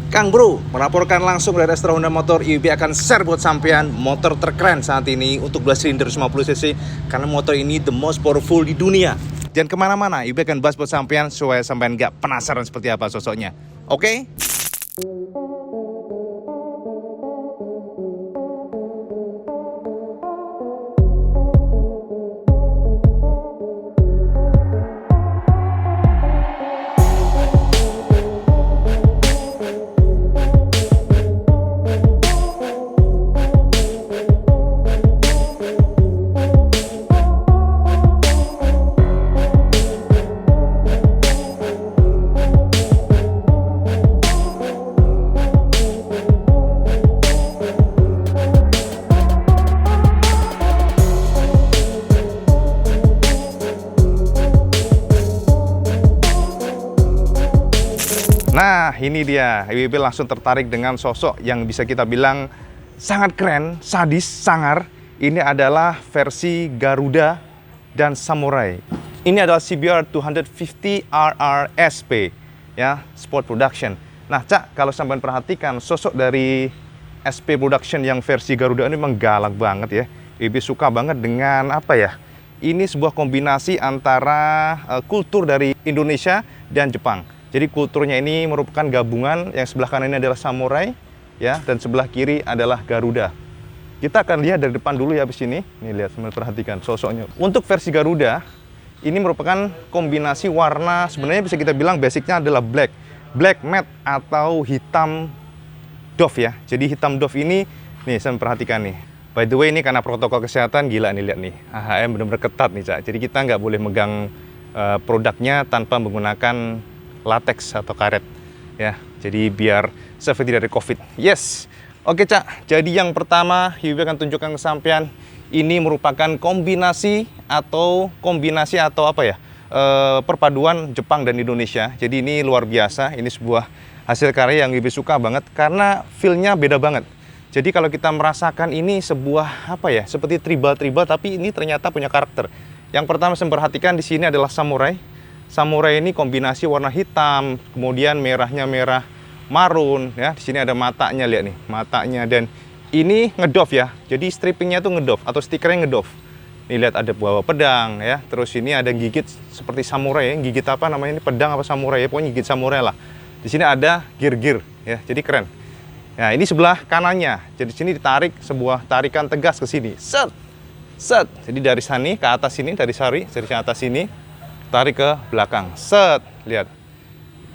Kang Bro melaporkan langsung dari Astra Honda Motor. IWB akan share buat sampean motor terkeren saat ini untuk 2 silinder 50 cc, karena motor ini the most powerful di dunia. Jangan kemana-mana, IWB akan bahas buat sampean supaya sampean nggak penasaran seperti apa sosoknya. Oke? Nah, ini dia. IWB langsung tertarik dengan sosok yang bisa kita bilang sangat keren, sadis, sangar. Ini adalah versi Garuda dan Samurai. Ini adalah CBR 250 RRSP, ya, Sport Production. Nah, Cak, kalau sampean perhatikan sosok dari SP Production yang versi Garuda ini memang galak banget ya. IWB suka banget dengan apa ya? Ini sebuah kombinasi antara kultur dari Indonesia dan Jepang. Jadi kulturnya ini merupakan gabungan, yang sebelah kanan ini adalah Samurai, ya, dan sebelah kiri adalah Garuda. Kita akan lihat dari depan dulu ya habis ini. Nih lihat, sambil perhatikan sosoknya. Untuk versi Garuda, ini merupakan kombinasi warna, sebenarnya bisa kita bilang basicnya adalah black matte atau hitam doff ya. Jadi hitam doff ini, nih saya perhatikan nih. By the way, ini karena protokol kesehatan, gila nih, lihat nih. AHM benar-benar ketat nih, Cak. Jadi kita nggak boleh megang produknya tanpa menggunakan latex atau karet ya, jadi biar safety dari COVID. Yes, oke Cak. Jadi yang pertama IWB akan tunjukkan ke sampean, ini merupakan kombinasi atau apa ya, perpaduan Jepang dan Indonesia. Jadi ini luar biasa. Ini sebuah hasil karya yang IWB suka banget karena feel-nya beda banget. Jadi kalau kita merasakan ini sebuah apa ya, seperti tribal tapi ini ternyata punya karakter. Yang pertama saya perhatikan di sini adalah Samurai. Samurai ini kombinasi warna hitam, kemudian merahnya merah marun ya. Di sini ada matanya, lihat nih, matanya, dan ini ngedoff ya. Jadi strippingnya tuh ngedoff atau stikernya ngedoff. Nih lihat ada bawa pedang ya. Terus ini ada gigit seperti samurai ya. Gigit apa namanya ini, pedang apa samurai ya, pokoknya gigit samurai lah. Di sini ada gear ya. Jadi keren. Nah, ini sebelah kanannya. Jadi di sini ditarik sebuah tarikan tegas ke sini. Set. Jadi dari sini ke atas ini, dari atas ini tarik ke belakang, set, lihat.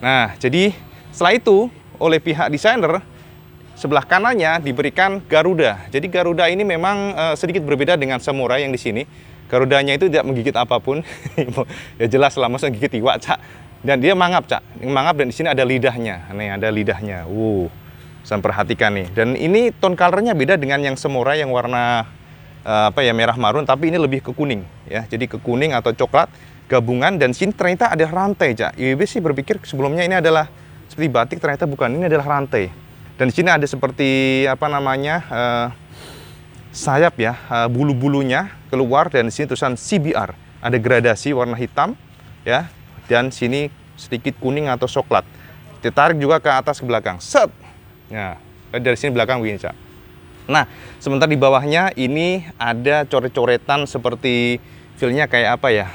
Nah, jadi setelah itu oleh pihak desainer sebelah kanannya diberikan Garuda. Jadi Garuda ini memang sedikit berbeda dengan Samurai yang di sini. Garudanya itu tidak menggigit apapun, ya jelas lah, masa gigit iwak, Cak. Dan dia mangap, Cak, mangap, dan di sini ada lidahnya. Nih ada lidahnya. Saya perhatikan nih. Dan ini tone colornya beda dengan yang Samurai yang warna merah marun, tapi ini lebih ke kuning, ya. Jadi ke kuning atau coklat gabungan, dan sini ternyata ada rantai, Cak. IWB sih berpikir sebelumnya ini adalah seperti batik, ternyata bukan, ini adalah rantai. Dan di sini ada seperti sayap ya, bulu-bulunya keluar, dan di sini tulisan CBR. Ada gradasi warna hitam ya, dan sini sedikit kuning atau coklat. Ditarik juga ke atas ke belakang. Set. Nah, dari sini belakang begini, Cak. Nah, sementara di bawahnya ini ada coret-coretan seperti feel-nya kayak apa ya?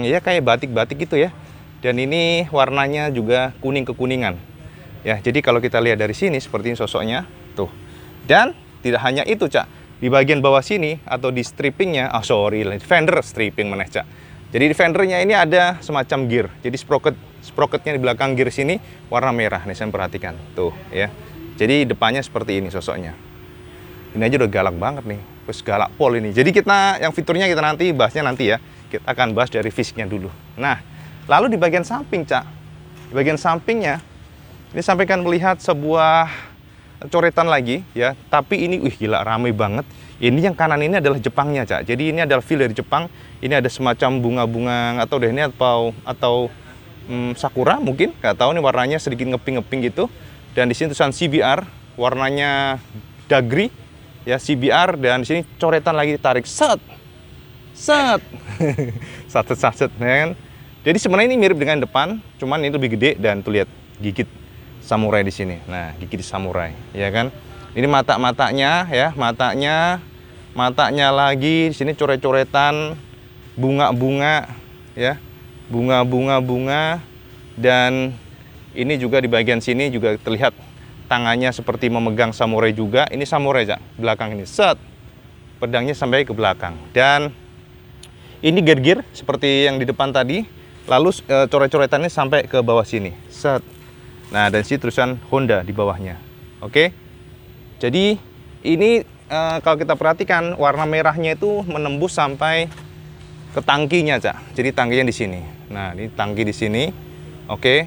Ya kayak batik-batik gitu ya. Dan ini warnanya juga kuning kekuningan. Ya, jadi kalau kita lihat dari sini seperti ini sosoknya, tuh. Dan tidak hanya itu, Cak. Di bagian bawah sini atau di strippingnya, fender stripping meneh, Cak. Jadi di fendernya ini ada semacam gear. Jadi sprocketnya di belakang gear sini warna merah. Nih saya perhatikan, tuh ya. Jadi depannya seperti ini sosoknya. Ini aja udah galak banget nih. Terus galak pol ini. Jadi kita yang fiturnya kita nanti bahasnya nanti ya. Kita akan bahas dari fisiknya dulu. Nah, lalu di bagian samping, Cak. Di bagian sampingnya ini sampaikan melihat sebuah coretan lagi ya. Tapi ini gila ramai banget. Ini yang kanan ini adalah Jepangnya, Cak. Jadi ini adalah feel dari Jepang. Ini ada semacam bunga-bunga atau ini atau sakura mungkin, nggak tahu nih, warnanya sedikit ngeping-ngeping gitu. Dan di sini tulisan CBR, warnanya dagri. Ya, CBR, dan di sini coretan lagi ditarik, set, ya kan? Jadi sebenarnya ini mirip dengan depan, cuman ini lebih gede, dan tuh lihat gigit samurai di sini. Nah, gigi di samurai, ya kan? Ini mata-matanya ya, matanya lagi di sini coret-coretan bunga-bunga ya. Bunga, dan ini juga di bagian sini juga terlihat tangannya seperti memegang samurai juga. Ini samurai, Cak, belakang ini. Set. Pedangnya sampai ke belakang. Dan ini gear seperti yang di depan tadi. Lalu coret-coretannya sampai ke bawah sini. Set. Nah, dan sini tulisan Honda di bawahnya. Oke. Jadi ini kalau kita perhatikan warna merahnya itu menembus sampai ke tangkinya, Cak. Jadi tangkinya di sini. Nah, ini tangki di sini. Oke.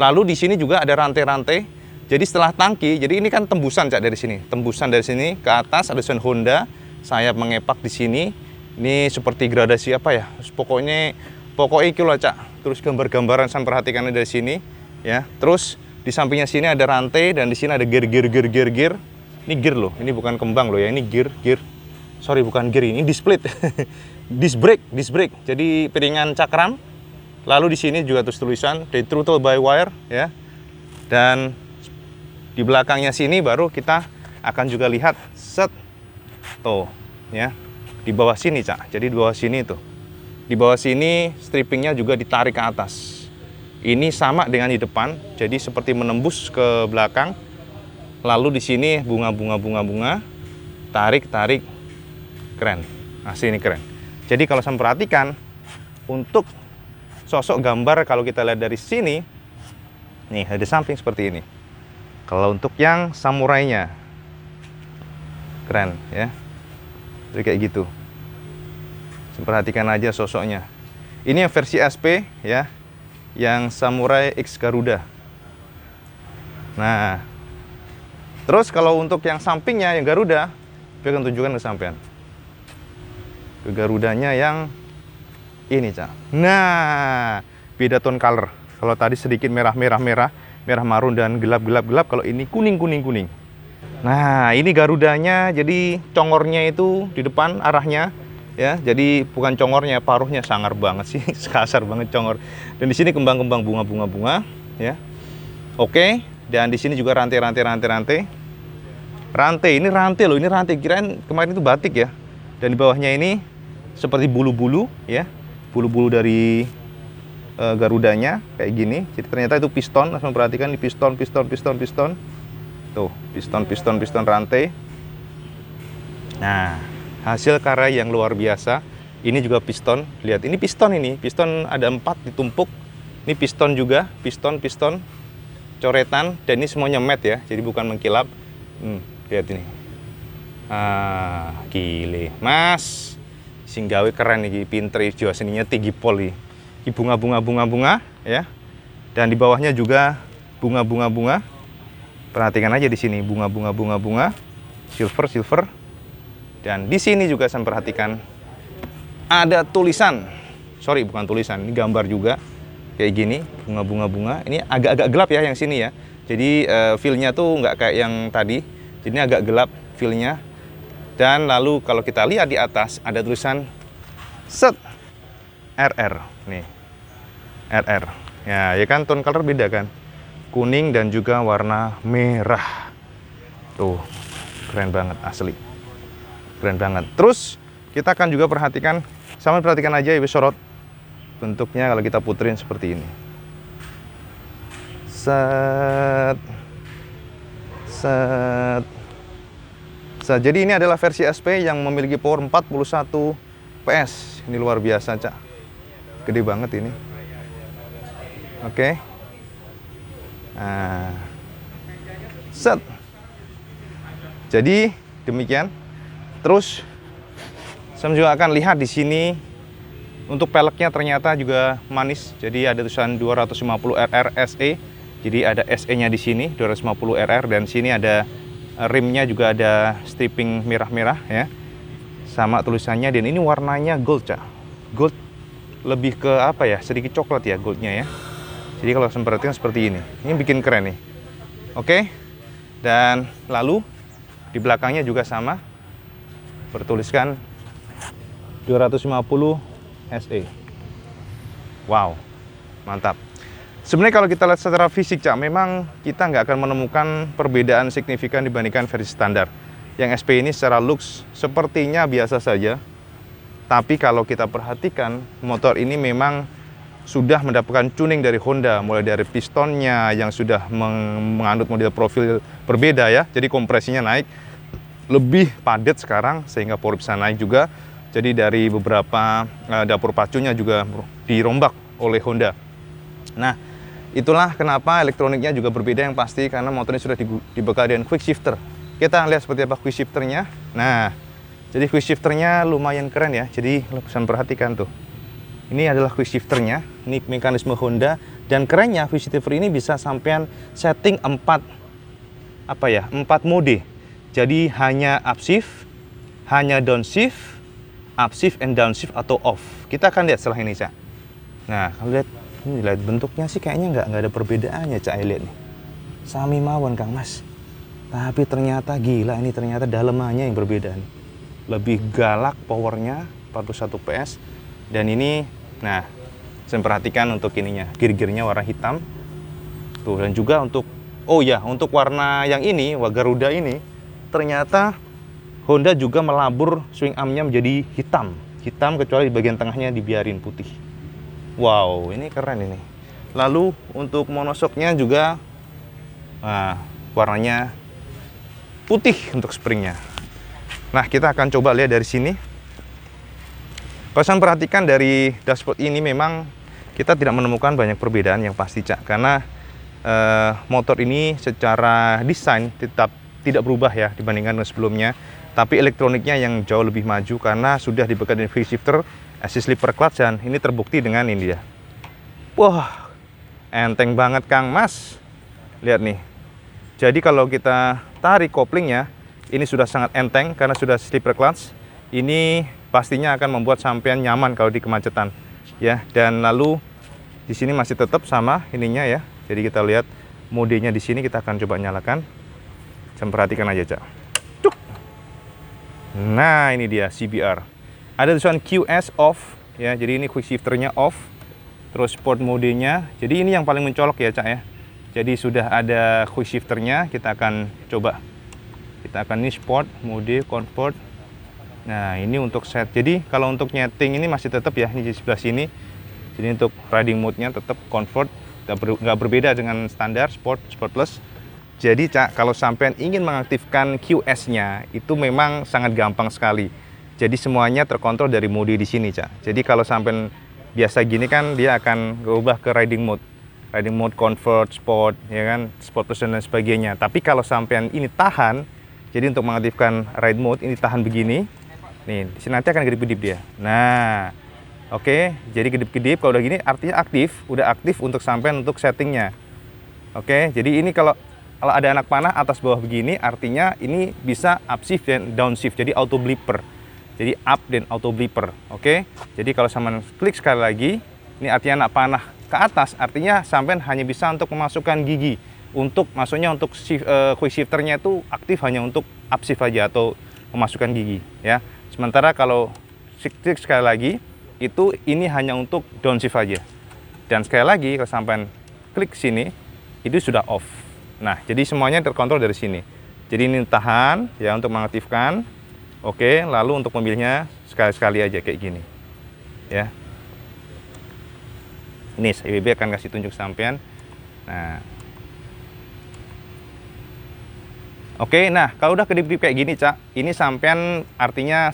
Lalu di sini juga ada rantai-rantai. Jadi setelah tangki, jadi ini kan tembusan, Cak, dari sini. Tembusan dari sini ke atas ada tulisan Honda, sayap mengepak di sini. Ini seperti gradasi apa ya? Pokoknya itu lah, Cak. Terus gambar-gambaran saya perhatikannya dari sini, ya. Terus di sampingnya sini ada rantai dan di sini ada gear. Ini gear loh, ini bukan kembang loh ya, ini gear. Sorry, bukan gear, ini disc plate. disc brake. Jadi piringan cakram. Lalu di sini juga tulisan the throttle by wire, ya. Dan di belakangnya sini baru kita akan juga lihat set tuh ya. Di bawah sini, Cak. Jadi di bawah sini tuh. Di bawah sini strippingnya juga ditarik ke atas. Ini sama dengan di depan. Jadi seperti menembus ke belakang. Lalu di sini bunga. Tarik. Keren. Asli ini keren. Jadi kalau saya perhatikan untuk sosok gambar kalau kita lihat dari sini nih ada samping seperti ini. Kalau untuk yang samurainya keren ya, jadi kayak gitu. Perhatikan aja sosoknya. Ini yang versi SP ya, yang Samurai X Garuda. Nah, terus kalau untuk yang sampingnya yang Garuda, saya akan tunjukkan ke sampean. Ke Garudanya yang ini, Cak. Nah, beda tone color. Kalau tadi sedikit merah marun dan gelap. Kalau ini kuning. Nah, ini Garudanya, jadi congornya itu di depan arahnya, ya. Jadi bukan congornya, paruhnya sangar banget sih, kasar banget congor. Dan di sini kembang-kembang bunga, ya. Oke, dan di sini juga rantai. Rantai loh, ini rantai. Kirain kemarin itu batik ya. Dan di bawahnya ini seperti bulu-bulu, ya. Bulu-bulu dari Garudanya kayak gini. Jadi ternyata itu piston. Langsung perhatikan ini piston. Tuh, piston rantai. Nah, hasil karya yang luar biasa. Ini juga piston. Lihat, ini piston ini. Piston ada 4 ditumpuk. Ini piston juga, piston coretan, dan ini semuanya matte ya. Jadi bukan mengkilap. Lihat ini. Gile. Mas, sing gawe keren iki, pinter Jawa seninya tinggi pol iki. Ini bunga ya. Dan di bawahnya juga bunga. Perhatikan aja di sini bunga. Silver. Dan di sini juga saya perhatikan ada tulisan. Sorry, bukan tulisan, ini gambar juga. Kayak gini, bunga. Ini agak gelap ya yang sini ya. Jadi feel-nya tuh nggak kayak yang tadi. Jadi ini agak gelap feel-nya. Dan lalu kalau kita lihat di atas ada tulisan set RR nih, RR ya kan, tone color beda kan, kuning dan juga warna merah. Tuh, keren banget, asli keren banget. Terus kita akan juga perhatikan aja ya, sorot bentuknya kalau kita puterin seperti ini. Set. Jadi ini adalah versi SP yang memiliki power 41 PS. Ini luar biasa, Cak. Gede banget ini. Oke. Nah. Set. Jadi demikian. Terus saya juga akan lihat di sini untuk peleknya ternyata juga manis. Jadi ada tulisan 250 RR SE. Jadi ada SE-nya di sini 250 RR, dan sini ada rimnya juga ada stripping merah ya. Sama tulisannya, dan ini warnanya gold, Cak. Gold lebih ke apa ya? Sedikit coklat ya goldnya ya. Jadi kalau saya perhatikan seperti ini. Ini bikin keren nih. Oke. Dan lalu di belakangnya juga sama. Bertuliskan 250 SE. Wow. Mantap. Sebenarnya kalau kita lihat secara fisik, Cak, memang kita nggak akan menemukan perbedaan signifikan dibandingkan versi standar. Yang SP ini secara looks sepertinya biasa saja. Tapi kalau kita perhatikan, motor ini memang sudah mendapatkan tuning dari Honda, mulai dari pistonnya yang sudah menganut model profil berbeda ya. Jadi kompresinya naik, lebih padat sekarang sehingga power bisa naik juga. Jadi dari beberapa dapur pacunya juga dirombak oleh Honda. Nah, itulah kenapa elektroniknya juga berbeda yang pasti, karena motor ini sudah dibekali dengan quick shifter. Kita lihat seperti apa quick shifternya. Nah, jadi quick shifternya lumayan keren ya. Jadi lo bisa perhatikan tuh. Ini adalah quick shifternya. Ini mekanisme Honda. Dan kerennya quick shifter ini bisa sampean setting 4 mode. Jadi hanya upshift, hanya downshift, upshift and downshift atau off. Kita akan lihat setelah ini, Cak. Nah, kalau lihat ini, lihat bentuknya sih kayaknya nggak ada perbedaannya, Cak. Lihat nih, sami mawon Kang Mas. Tapi ternyata gila, ini ternyata dalemannya yang berbeda nih. Lebih galak powernya, 41 PS. Dan ini, nah, saya perhatikan untuk ininya, gear-gearnya warna hitam. Tuh, dan juga untuk, oh ya, untuk warna yang ini, Garuda ini, ternyata Honda juga melabur swing armnya menjadi hitam. Hitam kecuali di bagian tengahnya dibiarin putih. Wow, ini keren ini. Lalu untuk monoshocknya juga warnanya putih untuk springnya. Nah, kita akan coba lihat dari sini. Kalau saya perhatikan dari dashboard ini, memang kita tidak menemukan banyak perbedaan yang pasti, Cak. Karena motor ini secara desain tetap tidak berubah ya dibandingkan dengan sebelumnya. Tapi elektroniknya yang jauh lebih maju karena sudah dibekali dengan quick shifter, assist slipper clutch, dan ini terbukti dengan ini dia. Wah, enteng banget Kang Mas. Lihat nih. Jadi kalau kita tarik koplingnya, ini sudah sangat enteng karena sudah slipper clutch. Ini pastinya akan membuat sampean nyaman kalau di kemacetan, ya. Dan lalu di sini masih tetap sama ininya ya. Jadi kita lihat modenya di sini, kita akan coba nyalakan. Saya perhatikan aja, Cak. Cuk. Nah, ini dia CBR. Ada tulisan QS off, ya. Jadi ini quick shifternya off. Terus sport modenya. Jadi ini yang paling mencolok ya, Cak ya. Jadi sudah ada quick shifternya, kita akan coba. Kita akan ini sport, mode, comfort. Nah, ini untuk set. Jadi kalau untuk nyeting ini masih tetap ya, ini di sebelah sini. Jadi untuk riding mode-nya tetap comfort, nggak berbeda dengan standar, sport, sport plus. Jadi, Cak, kalau sampean ingin mengaktifkan QS-nya, itu memang sangat gampang sekali. Jadi semuanya terkontrol dari mode di sini, Cak. Jadi kalau sampean biasa gini kan, dia akan berubah ke riding mode. Riding mode, comfort, sport, ya kan, sport plus dan sebagainya. Tapi kalau sampean ini tahan, jadi untuk mengaktifkan ride mode ini tahan begini. Nih, di sini nanti akan kedip-kedip dia. Nah, oke, jadi kedip-kedip kalau udah gini artinya aktif, udah aktif untuk sampean untuk settingnya. Oke, jadi ini kalau ada anak panah atas bawah begini, artinya ini bisa upshift dan downshift, jadi auto blipper. Jadi up dan auto blipper. Oke, jadi kalau sampean klik sekali lagi, ini artinya anak panah ke atas, artinya sampean hanya bisa untuk memasukkan gigi. Untuk maksudnya untuk quick shifternya itu aktif hanya untuk upshift aja atau memasukkan gigi ya. Sementara kalau klik sekali lagi itu ini hanya untuk downshift aja. Dan sekali lagi kalau sampean klik sini itu sudah off. Nah, jadi semuanya terkontrol dari sini. Jadi ini tahan ya untuk mengaktifkan. Oke, lalu untuk memilihnya sekali-sekali aja kayak gini. Ya. Ini IWB akan kasih tunjuk sampean. Nah. Oke, nah kalau udah kedip-kedip kayak gini, Cak, ini sampean artinya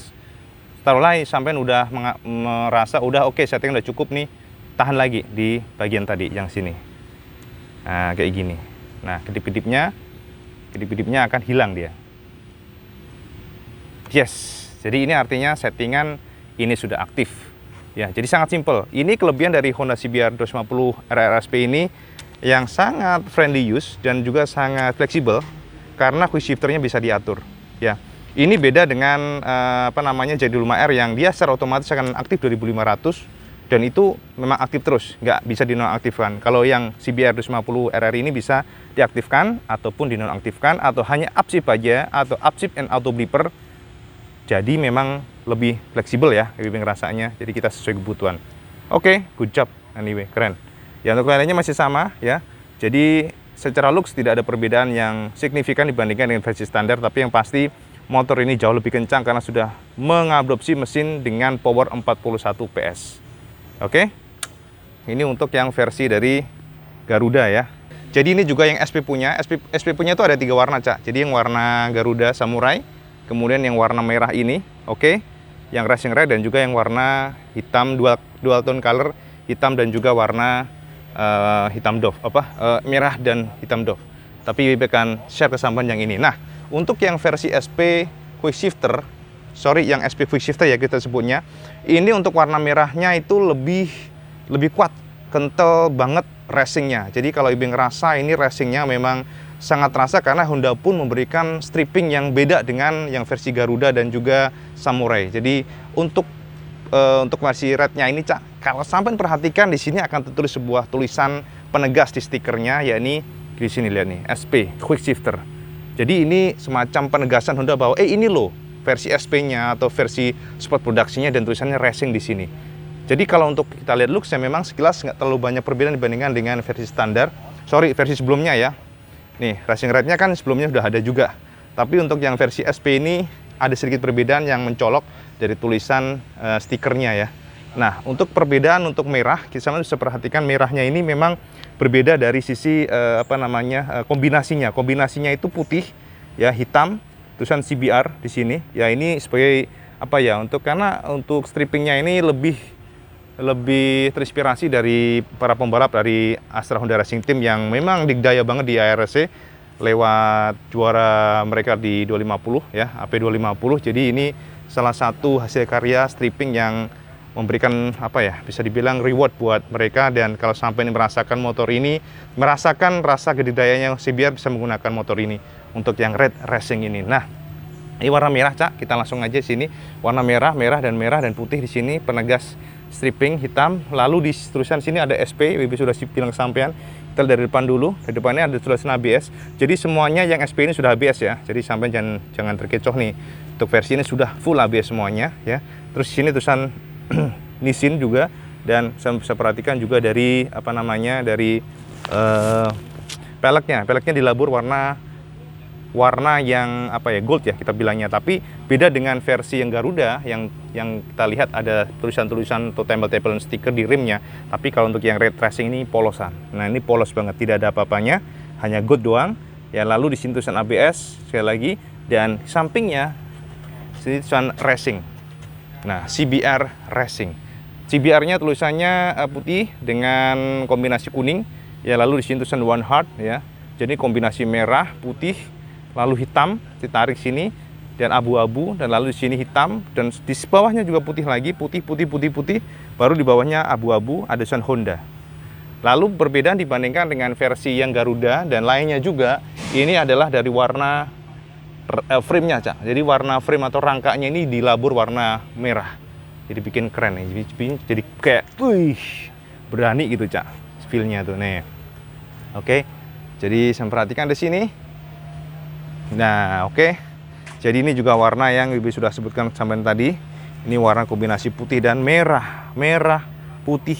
taruhlah sampean udah merasa udah oke, setting udah cukup nih, tahan lagi di bagian tadi yang sini. Nah, kayak gini. Nah, kedip-kedipnya akan hilang dia. Yes, jadi ini artinya settingan ini sudah aktif. Ya, jadi sangat simple. Ini kelebihan dari Honda CBR 250 RRSP ini yang sangat friendly use dan juga sangat fleksibel karena quick shifternya bisa diatur. Ya, ini beda dengan Jadul 5R yang dia secara otomatis akan aktif 2500 dan itu memang aktif terus, nggak bisa dinonaktifkan. Kalau yang CBR 250 RR ini bisa diaktifkan ataupun dinonaktifkan atau hanya upshift aja atau upshift and auto blipper. Jadi memang lebih fleksibel ya, lebih ngerasanya. Jadi kita sesuai kebutuhan. Oke, good job. Anyway, keren. Ya, untuk lainnya masih sama ya. Jadi secara looks tidak ada perbedaan yang signifikan dibandingkan dengan versi standar, tapi yang pasti motor ini jauh lebih kencang karena sudah mengadopsi mesin dengan power 41 PS. Oke. Ini untuk yang versi dari Garuda ya. Jadi ini juga yang SP punya. SP punya itu ada 3 warna, Cak. Jadi yang warna Garuda Samurai, kemudian yang warna merah ini, oke. Yang racing red, dan juga yang warna hitam dual tone color, hitam dan juga warna hitam doff, merah dan hitam doff. Tapi WB akan share kesamaan yang ini. Nah, untuk yang versi SP quick shifter, yang SP quick shifter ya kita sebutnya, ini untuk warna merahnya itu lebih kuat, kental banget racingnya. Jadi kalau Ibe ngerasa ini racingnya memang sangat terasa karena Honda pun memberikan stripping yang beda dengan yang versi Garuda dan juga Samurai. Jadi untuk versi rednya ini, Cak, kalau sampai perhatikan di sini akan tertulis sebuah tulisan penegas di stikernya, yakni di sini lihat nih, SP quick shifter. Jadi ini semacam penegasan Honda bahwa ini loh versi SP-nya atau versi sport produksinya, dan tulisannya racing di sini. Jadi kalau untuk kita lihat looks-nya memang sekilas nggak terlalu banyak perbedaan dibandingkan dengan versi standar. Versi sebelumnya ya. Nih, racing rednya kan sebelumnya sudah ada juga. Tapi untuk yang versi SP ini ada sedikit perbedaan yang mencolok dari tulisan stikernya ya. Nah, untuk perbedaan untuk merah, kita bisa perhatikan merahnya ini memang berbeda dari sisi kombinasinya. Kombinasinya itu putih ya, hitam, tulisan CBR di sini. Ya, ini sebagai karena untuk strippingnya ini lebih terinspirasi dari para pembalap dari Astra Honda Racing Team yang memang digdaya banget di ARC lewat juara mereka di 250 ya, AP250. Jadi ini salah satu hasil karya stripping yang memberikan bisa dibilang reward buat mereka, dan kalau sampai merasakan motor ini, merasakan rasa kedidayanya CBR bisa menggunakan motor ini untuk yang red racing ini. Nah, ini warna merah, Cak. Kita langsung aja sini. Warna merah dan putih di sini, penegas stripping hitam. Lalu di tulisan sini ada SP, WB sudah bilang kesampaian. Kita dari depan dulu. Di depannya ada tulisan ABS. Jadi semuanya yang SP ini sudah ABS ya. Jadi sampai jangan terkecoh nih. Untuk versi ini sudah full ABS semuanya ya. Terus sini tulisan Nissin juga, dan saya bisa perhatikan juga dari dari peleknya dilabur warna yang gold ya kita bilangnya. Tapi beda dengan versi yang Garuda yang kita lihat ada tulisan-tulisan atau tempel-tempel stiker di rimnya. Tapi kalau untuk yang red racing ini polosan. Nah, ini polos banget, tidak ada apa-apanya, hanya gold doang ya. Lalu di sini tulisan ABS sekali lagi, dan sampingnya sini tulisan racing. Nah, CBR Racing. CBR-nya tulisannya putih dengan kombinasi kuning ya, lalu di sini tulisan One Heart ya. Jadi kombinasi merah, putih, lalu hitam ditarik sini, dan abu-abu, dan lalu di sini hitam, dan di bawahnya juga putih lagi, putih, baru di bawahnya abu-abu ada tulisan Honda. Lalu perbedaan dibandingkan dengan versi yang Garuda dan lainnya juga, ini adalah dari warna frame-nya, Cak. Jadi warna frame atau rangkanya ini dilabur warna merah. Jadi bikin keren nih. Jadi kayak berani gitu, Cak. Feel-nya tuh nih. Oke. Jadi saya perhatikan di sini. Nah, oke. Jadi ini juga warna yang Ibu sudah sebutkan sampai tadi. Ini warna kombinasi putih dan merah, putih.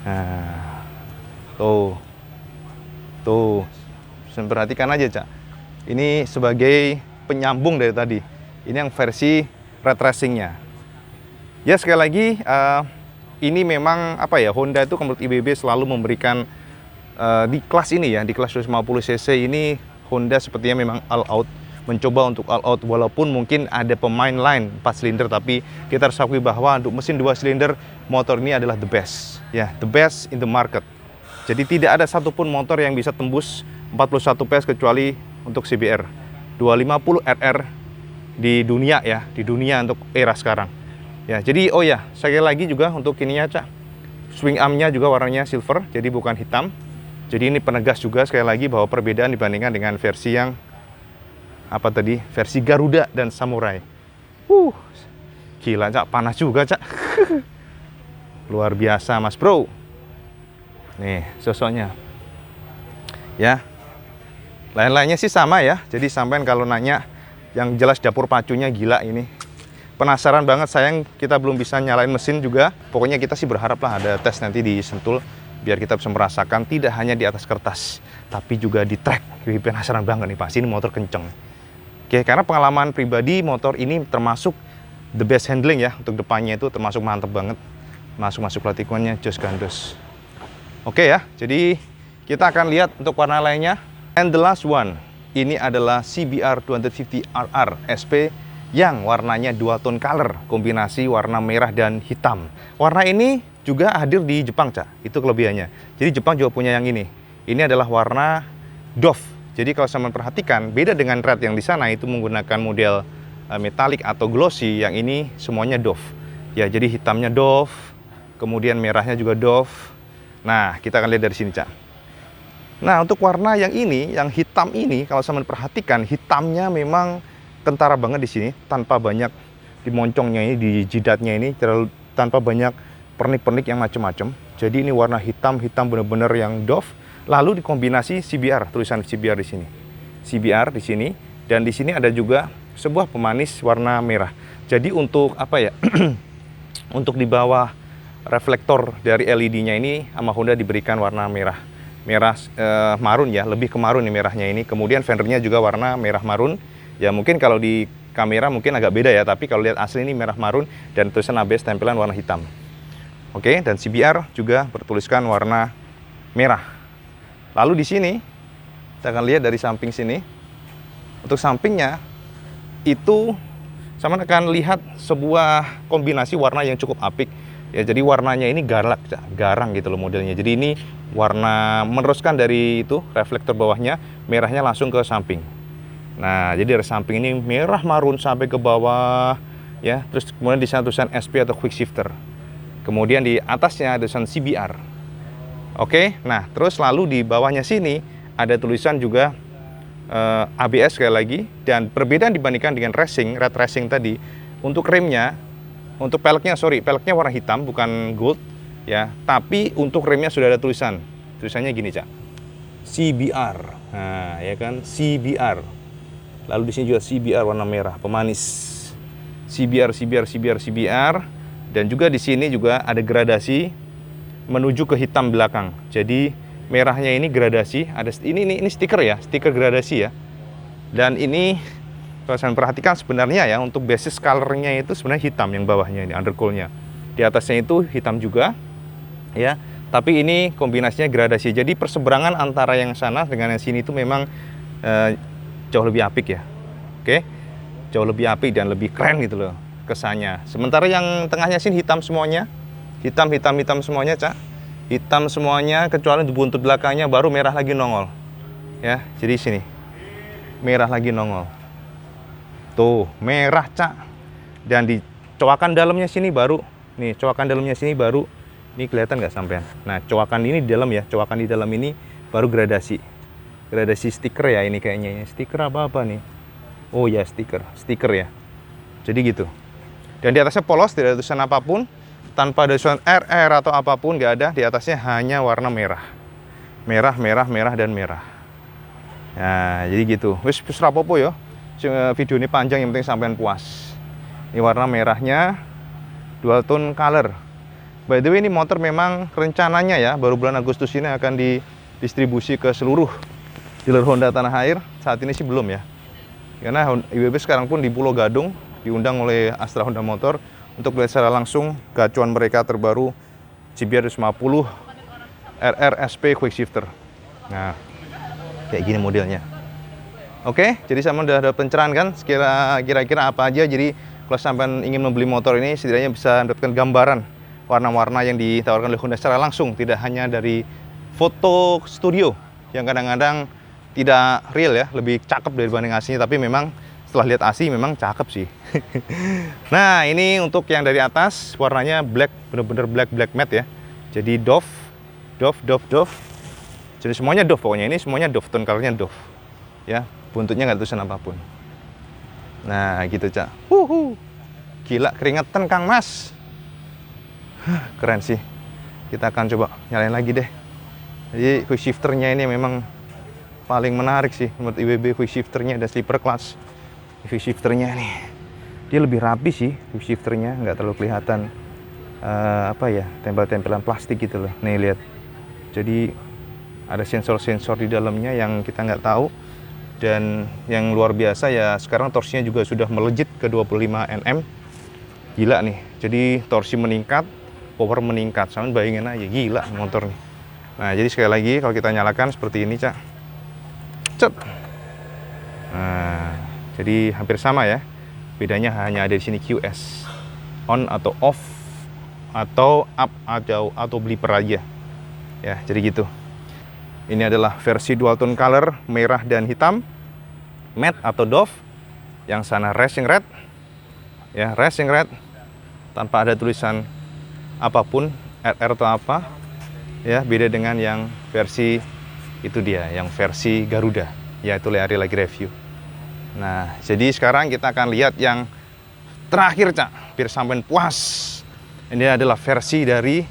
Nah, tuh. Perhatikan aja, Cak. Ini sebagai penyambung dari tadi. Ini yang versi red racingnya. Ya, sekali lagi ini memang Honda itu menurut IBB selalu memberikan di kelas ini ya, di kelas 250 cc ini Honda sepertinya memang all out, mencoba untuk all out, walaupun mungkin ada pemain lain 4 silinder, tapi kita harus akui bahwa untuk mesin 2 silinder motor ini adalah the best ya, the best in the market. Jadi tidak ada satupun motor yang bisa tembus 41 PS kecuali untuk CBR 250 RR di dunia ya, di dunia untuk era sekarang. Ya, jadi sekali lagi juga untuk ininya, Cak. Swing armnya juga warnanya silver, jadi bukan hitam. Jadi ini penegas juga sekali lagi bahwa perbedaan dibandingkan dengan versi yang versi Garuda dan Samurai. Gila, Cak, panas juga, Cak. Luar biasa, Mas Bro. Nih, sosoknya. Ya. Lain-lainnya sih sama ya. Jadi sampean kalau nanya, yang jelas dapur pacunya gila ini. Penasaran banget, sayang kita belum bisa nyalain mesin juga. Pokoknya kita sih berharap lah ada tes nanti di Sentul, biar kita bisa merasakan tidak hanya di atas kertas, tapi juga di track. Penasaran banget nih, pasti ini motor kenceng. Oke, karena pengalaman pribadi motor ini termasuk the best handling ya, untuk depannya itu termasuk mantep banget. Masuk latikunnya jos gandos. Oke ya, jadi kita akan lihat untuk warna lainnya. And the last one, ini adalah CBR 250 RR SP yang warnanya dual tone color, kombinasi warna merah dan hitam. Warna ini juga hadir di Jepang, Cak. Itu kelebihannya. Jadi Jepang juga punya yang ini. Ini adalah warna doff. Jadi kalau saya perhatikan, beda dengan red yang di sana itu menggunakan model metalik atau glossy, yang ini semuanya doff. Ya, jadi hitamnya doff, kemudian merahnya juga doff. Nah, kita akan lihat dari sini, Cak. Nah, untuk warna yang ini, yang hitam ini, kalau saya perhatikan, hitamnya memang kentara banget di sini, tanpa banyak di moncongnya ini, di jidatnya ini, tanpa banyak pernik-pernik yang macam-macam. Jadi ini warna hitam benar-benar yang doff. Lalu dikombinasi CBR, tulisan CBR di sini, CBR di sini, dan di sini ada juga sebuah pemanis warna merah. Jadi untuk apa ya? Untuk di bawah reflektor dari LED-nya ini sama Honda diberikan warna merah marun ya, lebih ke marun nih merahnya ini. Kemudian fendernya juga warna merah marun. Ya mungkin kalau di kamera mungkin agak beda ya, tapi kalau lihat asli ini merah marun dan tulisan ABS tempelan warna hitam. Oke, dan CBR juga bertuliskan warna merah. Lalu di sini kita akan lihat dari samping sini. Untuk sampingnya itu sama akan lihat sebuah kombinasi warna yang cukup apik. Ya, jadi warnanya ini garang gitu loh modelnya. Jadi ini warna meneruskan dari itu reflektor bawahnya, merahnya langsung ke samping. Nah, jadi dari samping ini merah marun sampai ke bawah ya. Terus kemudian di sana tulisan SP atau quick shifter. Kemudian di atasnya ada tulisan CBR. Oke, nah terus lalu di bawahnya sini ada tulisan juga ABS sekali lagi. Dan perbedaan dibandingkan dengan red racing tadi, untuk remnya, untuk peleknya warna hitam bukan gold ya. Tapi untuk remnya sudah ada tulisannya gini, Cak, CBR. Nah, ya kan, CBR. Lalu di sini juga CBR warna merah, pemanis. CBR. Dan juga di sini juga ada gradasi menuju ke hitam belakang. Jadi merahnya ini gradasi, ada ini stiker ya, stiker gradasi ya. Dan ini kalau saya perhatikan sebenarnya ya, untuk basis colornya itu sebenarnya hitam yang bawahnya ini, undercoolnya. Di atasnya itu hitam juga ya. Tapi ini kombinasinya gradasi. Jadi perseberangan antara yang sana dengan yang sini itu memang jauh lebih apik ya. Oke, jauh lebih apik dan lebih keren gitu loh kesannya. Sementara yang tengahnya sini hitam semuanya, hitam semuanya, Cak, hitam semuanya kecuali di buntut belakangnya baru merah lagi nongol ya. Jadi sini merah lagi nongol tuh, merah, Cak. Dan di coakan dalamnya sini baru nih, coakan dalamnya sini baru ini kelihatan nggak sampean. Nah, coakan ini di dalam ya, coakan di dalam ini baru gradasi stiker ya. Ini kayaknya stiker apa nih? Oh ya, stiker ya. Jadi gitu. Dan di atasnya polos, tidak ada tulisan apapun, tanpa ada tulisan RR atau apapun, nggak ada. Di atasnya hanya warna merah, dan merah. Nah, jadi gitu. Wis rapopo ya. Video ini panjang, yang penting sampean puas. Ini warna merahnya dual tone color. By the way, ini motor memang rencananya ya baru bulan Agustus ini akan didistribusi ke seluruh dealer Honda tanah air. Saat ini sih belum ya, karena IWB sekarang pun di Pulau Gadung diundang oleh Astra Honda Motor untuk melihat secara langsung gacuan mereka terbaru CBR 250 RR SP quick shifter. Nah, kayak gini modelnya. Oke, jadi sama udah ada pencerahan kan kira-kira apa aja. Jadi kalau sampai ingin membeli motor ini setidaknya bisa mendapatkan gambaran warna-warna yang ditawarkan oleh Honda secara langsung, tidak hanya dari foto studio yang kadang-kadang tidak real ya, lebih cakep dibanding aslinya, tapi memang setelah lihat asli memang cakep sih. Nah, ini untuk yang dari atas warnanya black, bener-bener black matte ya. Jadi doff. Jadi semuanya doff, pokoknya ini semuanya doff, tone colornya doff ya. Buntutnya nggak tulisan apapun. Nah, gitu, Cak. Gila, keringetan Kang Mas. Keren sih. Kita akan coba nyalain lagi deh. Jadi quick shifternya ini memang paling menarik sih menurut IWB, quick shifternya dan slipper clutch. Quick shifternya nih Dia lebih rapi sih shifternya, nggak terlalu kelihatan apa ya, tempel-tempelan plastik gitu loh. Nih lihat, jadi ada sensor-sensor di dalamnya yang kita nggak tahu. Dan yang luar biasa ya, sekarang torsinya juga sudah melejit ke 25 Nm. Gila nih, jadi torsi meningkat, power meningkat. Sama bayangin aja, gila motor nih. Nah, jadi sekali lagi kalau kita nyalakan seperti ini, Cak. Cet. Nah, jadi hampir sama ya. Bedanya hanya ada di sini QS. On atau off, atau up atau bliper aja. Ya, jadi gitu. Ini adalah versi dual tone color, merah dan hitam, matte atau doff. Yang sana racing red, ya racing red, tanpa ada tulisan apapun, RR atau apa. Ya, beda dengan yang versi itu dia, yang versi Garuda. Ya, itu Ari lagi review. Nah, jadi sekarang kita akan lihat yang terakhir, Cak, biar sampai puas. Ini adalah versi dari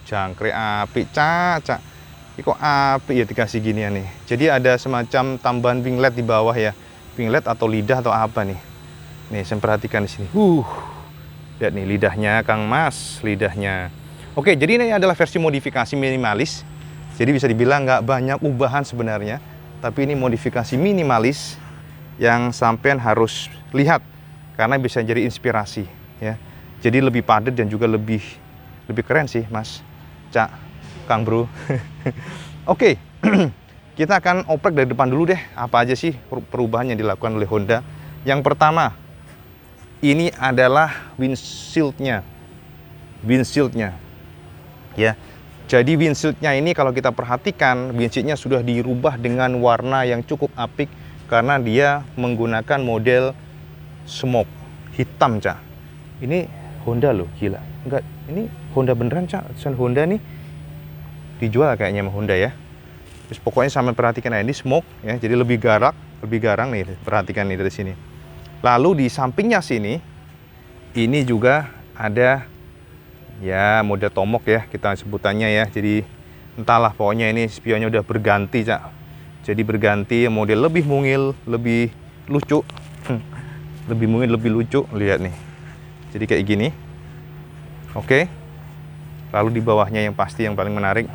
jangkrik api, Cak. Ini kok api ya dikasih ginian nih. Jadi ada semacam tambahan winglet di bawah ya. Winglet atau lidah atau apa nih. Nih, saya perhatikan di sini. Lihat nih lidahnya Kang Mas, lidahnya. Oke, jadi ini adalah versi modifikasi minimalis. Jadi bisa dibilang nggak banyak ubahan sebenarnya. Tapi ini modifikasi minimalis yang sampean harus lihat. Karena bisa jadi inspirasi ya. Jadi lebih padat dan juga lebih keren sih, Mas, Cak, Kang Bro. Oke, kita akan oprek dari depan dulu deh. Apa aja sih perubahan yang dilakukan oleh Honda? Yang pertama, ini adalah windshield-nya. Ya, jadi windshield-nya ini kalau kita perhatikan, windshield-nya sudah dirubah dengan warna yang cukup apik karena dia menggunakan model smoke hitam, Cak. Ini Honda loh, gila. Enggak, ini Honda beneran, Cak. Tulisan Honda nih dijual kayaknya sama Honda ya. Terus pokoknya sama perhatikan ya, ini smoke ya, jadi lebih garang nih, perhatikan nih dari sini. Lalu di sampingnya sini ini juga ada ya model tomok ya kita sebutannya ya. Jadi entahlah, pokoknya ini spionnya udah berganti, Cak. Jadi berganti model lebih mungil, lebih lucu. Lebih mungil, lebih lucu, lihat nih. Jadi kayak gini. Oke. Lalu di bawahnya yang pasti yang paling menarik,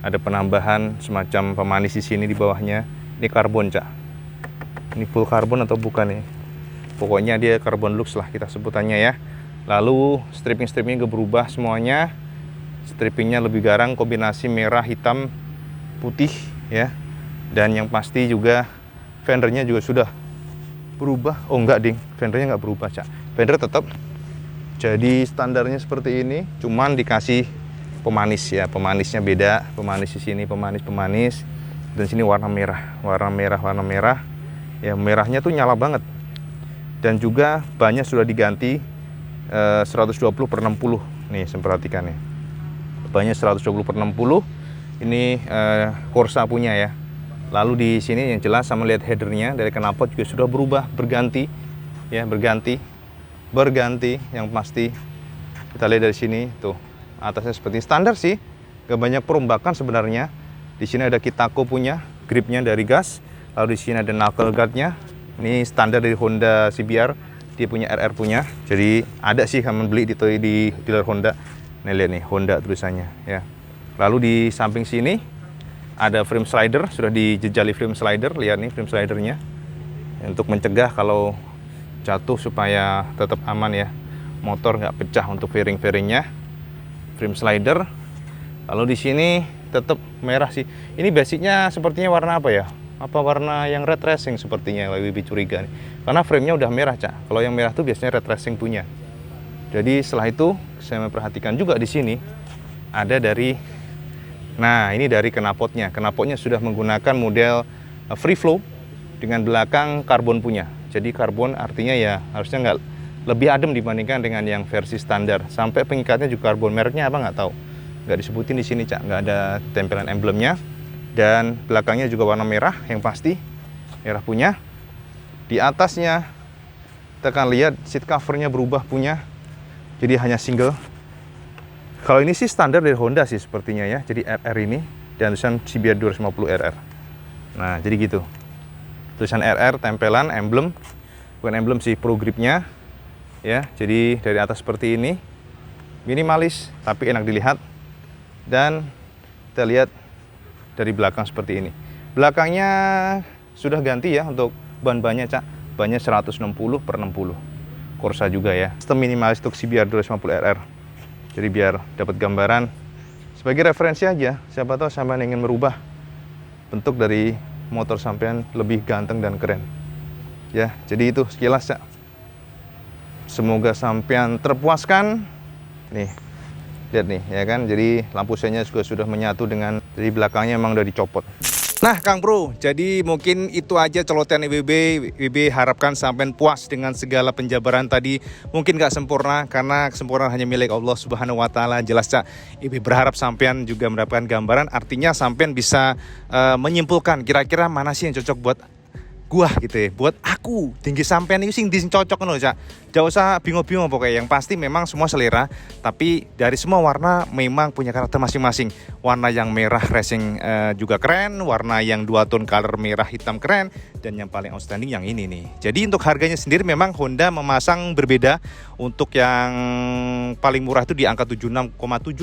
ada penambahan semacam pemanis di sini di bawahnya. Ini karbon, Cak. Ini full karbon atau bukan nih? Pokoknya dia karbon lux lah kita sebutannya ya. Lalu stripping-strippingnya berubah semuanya. Strippingnya lebih garang, kombinasi merah, hitam, putih ya. Dan yang pasti juga fendernya juga sudah berubah. Oh enggak, ding. Fendernya nggak berubah, Cak. Fender tetap jadi standarnya seperti ini, cuman dikasih pemanis ya. Pemanisnya beda, pemanis di sini pemanis. Dan sini warna merah. Ya, merahnya tuh nyala banget. Dan juga bannya sudah diganti 120/60. Nih, saya perhatikan nih. Bannya 120/60. Ini Corsa punya ya. Lalu di sini yang jelas sama lihat headernya dari knalpot juga sudah berubah, berganti ya, berganti yang pasti. Kita lihat dari sini tuh. Atasnya seperti standar sih, gak banyak perombakan sebenarnya. Di sini ada Kitako punya gripnya dari gas, lalu di sini ada knuckle guardnya. Ini standar dari Honda CBR, dia punya RR punya. Jadi ada sih kamu beli di dealer Honda. Nih lihat nih Honda tulisannya ya. Lalu di samping sini ada frame slider, sudah dijejali frame slider. Lihat nih frame slidernya untuk mencegah kalau jatuh supaya tetap aman ya, motor nggak pecah untuk fairing-fairingnya. Frame slider. Lalu di sini tetap merah sih. Ini basicnya sepertinya warna apa ya? Apa warna yang red racing sepertinya, lebih curiga nih. Karena framenya udah merah, Cak. Kalau yang merah tuh biasanya red racing punya. Jadi setelah itu saya memperhatikan juga di sini ada dari, nah ini dari knalpotnya. Knalpotnya sudah menggunakan model free flow dengan belakang karbon punya. Jadi karbon artinya ya harusnya nggak lebih adem dibandingkan dengan yang versi standar. Sampai pengikatnya juga karbon, mereknya apa nggak tahu, nggak disebutin di sini, Cak. Nggak ada tempelan emblemnya. Dan belakangnya juga warna merah, yang pasti merah punya. Di atasnya kita akan lihat seat covernya berubah punya, jadi hanya single. Kalau ini sih standar dari Honda sih sepertinya ya. Jadi RR ini dan tulisan CBR 250 RR. Nah jadi gitu, tulisan RR, tempelan emblem bukan emblem sih, pro gripnya ya. Jadi dari atas seperti ini, minimalis tapi enak dilihat. Dan kita lihat dari belakang seperti ini. Belakangnya sudah ganti ya untuk ban-bannya, Cak. Bannya 160/60. Corsa juga ya. Sistem minimalis untuk CBR 250RR. Jadi biar dapat gambaran sebagai referensi aja. Siapa tahu sampean ingin merubah bentuk dari motor sampean lebih ganteng dan keren. Ya, jadi itu sekilas, Cak. Semoga sampean terpuaskan. Nih, lihat nih ya kan, jadi lampu senya juga sudah menyatu dengan, jadi belakangnya emang udah dicopot. Nah Kang Bro, jadi mungkin itu aja celotehan IWB harapkan sampean puas dengan segala penjabaran tadi. Mungkin gak sempurna karena kesempurnaan hanya milik Allah Subhanahu wa taala. Jelas, Cak, IWB berharap sampean juga mendapatkan gambaran, artinya sampean bisa menyimpulkan kira-kira mana sih yang cocok buat gua gitu ya, buat aku tinggi sampean itu sing cocok loh, Cak. Jangan usah bingung-bingung pokoknya. Yang pasti memang semua selera, tapi dari semua warna memang punya karakter masing-masing. Warna yang merah racing juga keren, warna yang 2 tone color merah hitam keren, dan yang paling outstanding yang ini nih. Jadi untuk harganya sendiri memang Honda memasang berbeda. Untuk yang paling murah itu di angka 76,7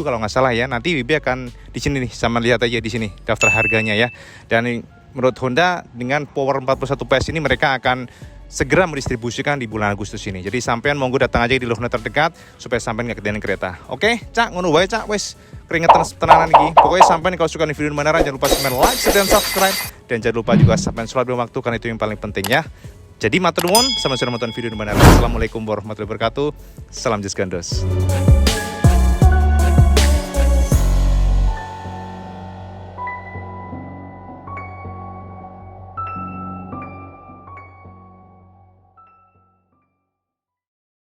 kalau nggak salah ya. Nanti WB akan di sini nih, sama lihat aja di sini daftar harganya ya. Dan menurut Honda dengan power 41 PS ini mereka akan segera mendistribusikan di bulan Agustus ini. Jadi sampean monggo datang aja di Honda terdekat supaya sampean nggak ketinggalan kereta. Oke, Cak, ngono wae, Cak, wes keringetan tenanan iki. Pokoknya sampean kalau suka video beneran jangan lupa like, share, dan subscribe, dan jangan lupa juga sampean sholat di waktu karena itu yang paling penting ya. Jadi matur nuwun, sama sudah nonton video beneran. Assalamualaikum warahmatullahi wabarakatuh. Salam Jus Gandos.